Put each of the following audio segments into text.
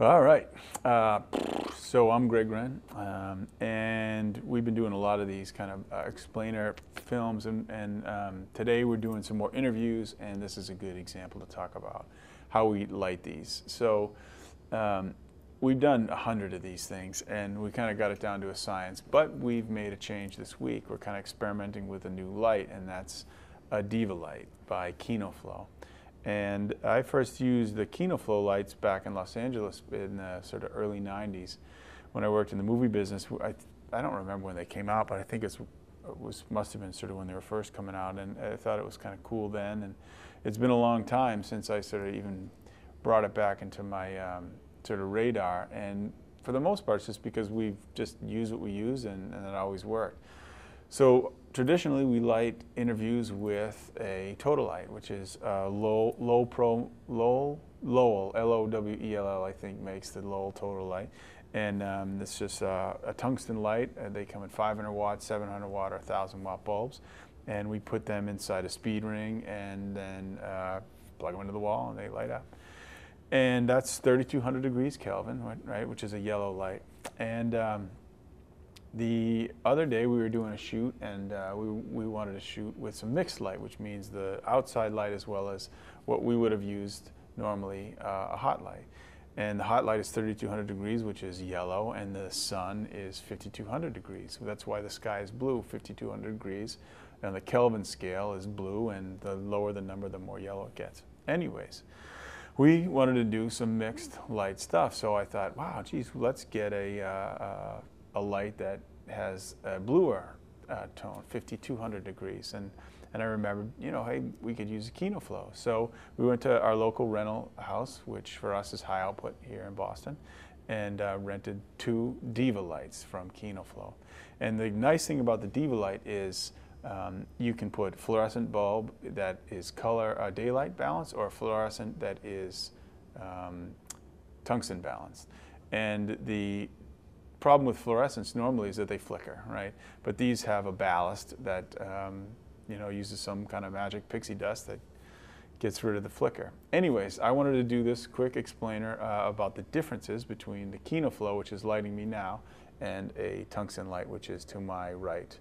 All right. So I'm Greg Wren, and we've been doing a lot of these kind of explainer films, and today we're doing some more interviews, and this is a good example to talk about how we light these. So we've done 100 of these things, and we kind of got it down to a science, but we've made a change this week. We're kind of experimenting with a new light, and that's a Diva-Lite by Kino Flo. And I first used the Kino Flo lights back in Los Angeles in the sort of early 90s when I worked in the movie business. I don't remember when they came out, but I think it must have been sort of when they were first coming out, and I thought it was kind of cool then. And it's been a long time since I sort of even brought it back into my sort of radar. And for the most part, it's just because we've just used what we use, and it always worked. So traditionally, we light interviews with a Tota-light, which is Lowel, L-O-W-E-L-L, I think, makes the Lowel Tota-light. And it's just a tungsten light. They come in 500 watt, 700 watt, or 1,000 watt bulbs. And we put them inside a speed ring and then plug them into the wall, and they light up. And that's 3,200 degrees Kelvin, right, which is a yellow light. And the other day we were doing a shoot, and we wanted to shoot with some mixed light, which means the outside light as well as what we would have used normally, a hot light. And the hot light is 3,200 degrees, which is yellow, and the sun is 5,200 degrees. So that's why the sky is blue, 5,200 degrees. And the Kelvin scale is blue, and the lower the number, the more yellow it gets. Anyways, we wanted to do some mixed light stuff, so I thought, wow, geez, let's get a light that has a bluer tone, 5,200 degrees. And I remembered, you know, hey, we could use a Kino Flo. So we went to our local rental house, which for us is high output here in Boston, and rented 2 Diva-Lites from Kino Flo. And the nice thing about the Diva-Lite is you can put fluorescent bulb that is color daylight balanced, or fluorescent that is tungsten balanced. And the problem with fluorescents normally is that they flicker, right? But these have a ballast that you know, uses some kind of magic pixie dust that gets rid of the flicker. Anyways, I wanted to do this quick explainer about the differences between the Kino Flo, which is lighting me now, and a tungsten light, which is to my right.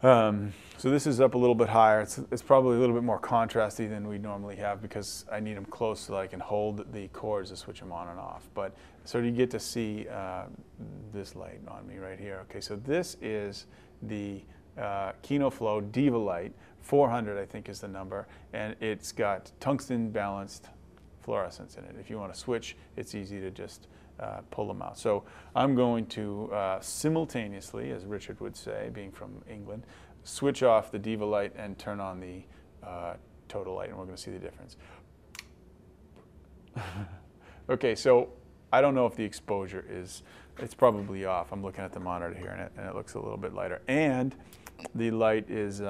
So this is up a little bit higher. It's probably a little bit more contrasty than we normally have because I need them close so that I can hold the cords to switch them on and off. But so you get to see this light on me right here. Okay, so this is the Kino Flo Diva-Lite 400, I think is the number, and it's got tungsten balanced fluorescence in it. If you want to switch, it's easy to just pull them out. So I'm going to simultaneously, as Richard would say, being from England, switch off the Diva-Lite and turn on the Tota-light, and we're going to see the difference. Okay, so I don't know if the exposure is, it's probably off. I'm looking at the monitor here, and it looks a little bit lighter. And the light is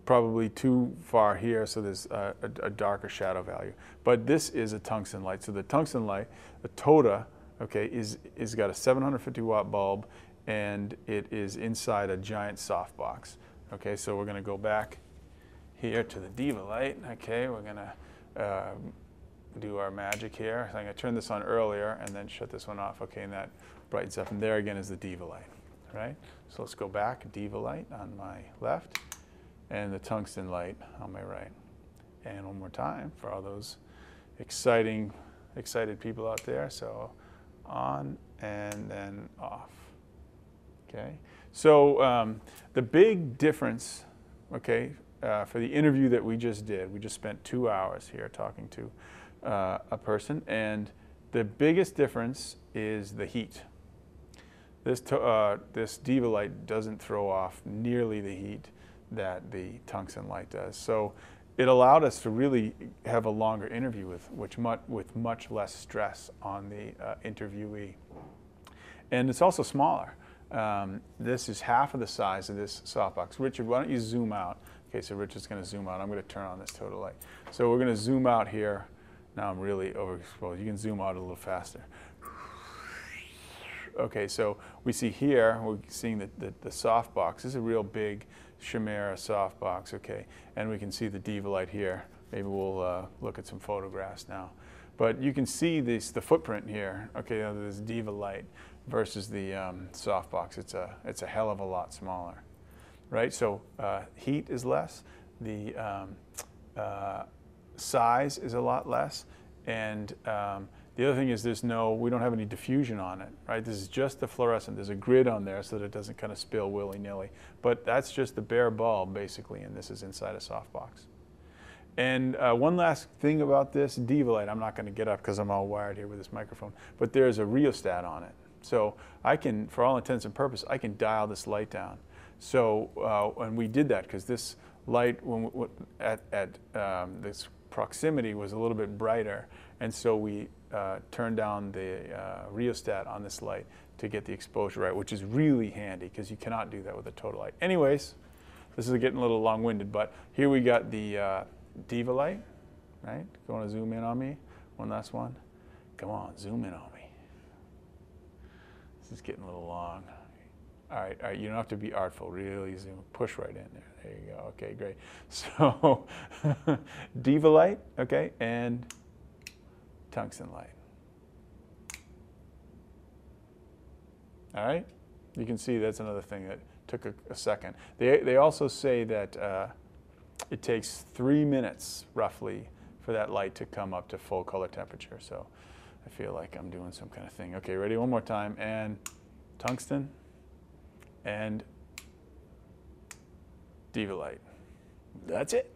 probably too far here, so there's a darker shadow value. But this is a tungsten light. So the tungsten light, the Tota, okay, is got a 750 watt bulb, and it is inside a giant softbox. Okay, so we're going to go back here to the Diva-Lite. Okay, we're going to do our magic here. So I'm going to turn this on earlier and then shut this one off. Okay, and that brightens up. And there again is the Diva-Lite. Right? So let's go back. Diva-Lite on my left, and the tungsten light on my right. And one more time for all those excited people out there. So on and then off. Okay. So the big difference, okay, for the interview that we just did, we just spent 2 hours here talking to a person, and the biggest difference is the heat. This Diva-Lite doesn't throw off nearly the heat that the tungsten light does. So it allowed us to really have a longer interview with much less stress on the interviewee. And it's also smaller. This is half of the size of this softbox. Richard, why don't you zoom out? Okay, so Richard's going to zoom out. I'm going to turn on this Tota-light. So we're going to zoom out here. Now I'm really overexposed. You can zoom out a little faster. Okay, so we see here, we're seeing the softbox. This is a real big Chimera softbox, okay? And we can see the Diva-Lite here. Maybe we'll look at some photographs now. But you can see the footprint here, okay, of this Diva-Lite versus the softbox. It's a hell of a lot smaller, right? So heat is less, the size is a lot less, and the other thing is we don't have any diffusion on it, right? This is just the fluorescent. There's a grid on there so that it doesn't kind of spill willy-nilly. But that's just the bare bulb, basically, and this is inside a softbox. And one last thing about this Diva-Lite, I'm not going to get up because I'm all wired here with this microphone, but there's a rheostat on it. So I can, for all intents and purposes, I can dial this light down. So, and we did that because this light at this proximity was a little bit brighter, and so we turned down the rheostat on this light to get the exposure right, which is really handy because you cannot do that with a Tota-light. Anyways, this is getting a little long-winded, but here we got the Diva-Lite, right? You want to zoom in on me? One last one. Come on, zoom in on me. This is getting a little long. All right, you don't have to be artful, really zoom, push right in there. There you go, okay, great. So, Diva-Lite, okay, and tungsten light. All right, you can see that's another thing that took a second. They also say that it takes 3 minutes, roughly, for that light to come up to full color temperature. So I feel like I'm doing some kind of thing. Okay, ready? One more time. And tungsten and Diva-Lite. That's it.